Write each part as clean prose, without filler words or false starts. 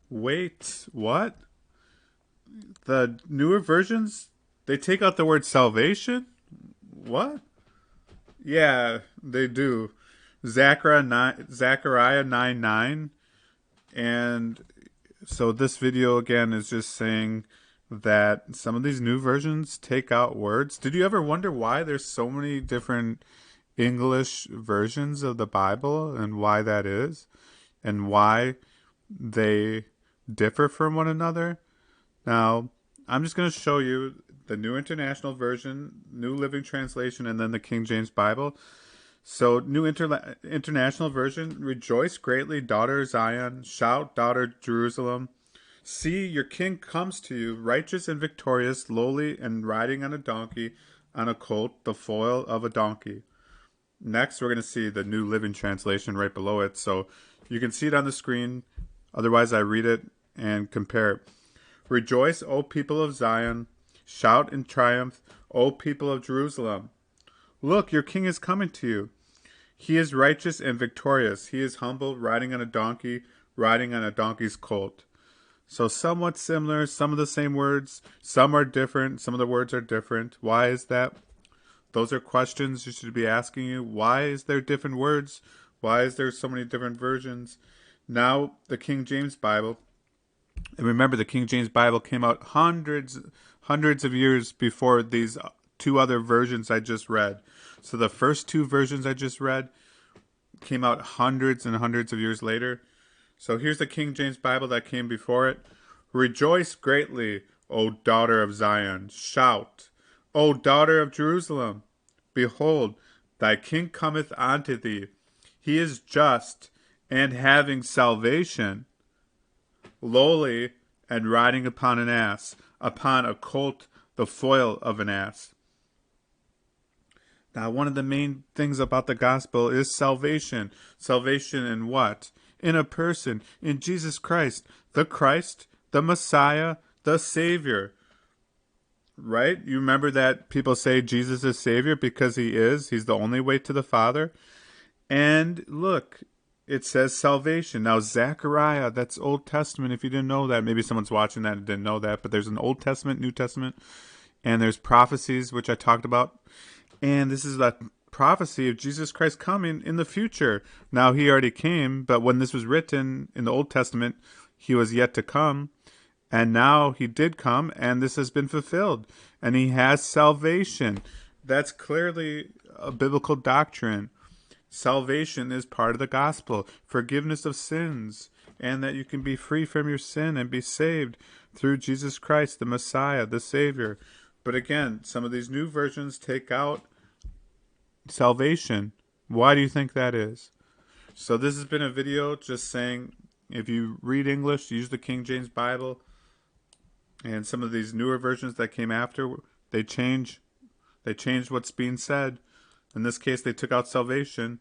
Wait, what? The newer versions, they take out the word salvation? What? Yeah, they do. Zechariah 9:9, and so this video again is just saying that some of these new versions take out words. Did you ever wonder why there's so many different English versions of the Bible and why that is and why they differ from one another? Now, I'm just going to show you the New International Version, New Living Translation, and then the King James Bible. So, International Version, rejoice greatly, daughter Zion, shout, daughter Jerusalem. See, your king comes to you, righteous and victorious, lowly and riding on a donkey, on a colt, the foal of a donkey. Next, we're going to see the New Living Translation right below it. So you can see it on the screen. Otherwise, I read it and compare it. Rejoice, O people of Zion. Shout in triumph, O people of Jerusalem. Look, your king is coming to you. He is righteous and victorious. He is humble, riding on a donkey, riding on a donkey's colt. So somewhat similar, some of the same words, some are different, some of the words are different. Why is that? Those are questions you should be asking you. Why is there different words? Why is there so many different versions? Now, the King James Bible, and remember the King James Bible came out hundreds of years before these two other versions I just read. So the first two versions I just read came out hundreds and hundreds of years later. So here's the King James Bible that came before it. Rejoice greatly, O daughter of Zion. Shout, O daughter of Jerusalem. Behold, thy king cometh unto thee. He is just and having salvation, lowly and riding upon an ass, upon a colt, the foal of an ass. Now, one of the main things about the gospel is salvation. Salvation in what? In a person, in Jesus Christ, the Messiah, the Savior. Right? You remember that people say Jesus is Savior because he is. He's the only way to the Father. And look, it says salvation. Now, Zechariah, that's Old Testament. If you didn't know that, maybe someone's watching that and didn't know that. But there's an Old Testament, New Testament, and there's prophecies, which I talked about. And this is a prophecy of Jesus Christ coming in the future. Now, he already came, but when this was written in the Old Testament, he was yet to come. And now he did come, and this has been fulfilled. And he has salvation. That's clearly a biblical doctrine. Salvation is part of the gospel. Forgiveness of sins. And that you can be free from your sin and be saved through Jesus Christ, the Messiah, the Savior. But again, some of these new versions take out salvation. Why do you think that is? So this has been a video just saying, if you read English, use the King James Bible. And some of these newer versions that came after, they change what's being said. In this case, they took out salvation.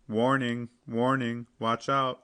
Warning, warning, watch out.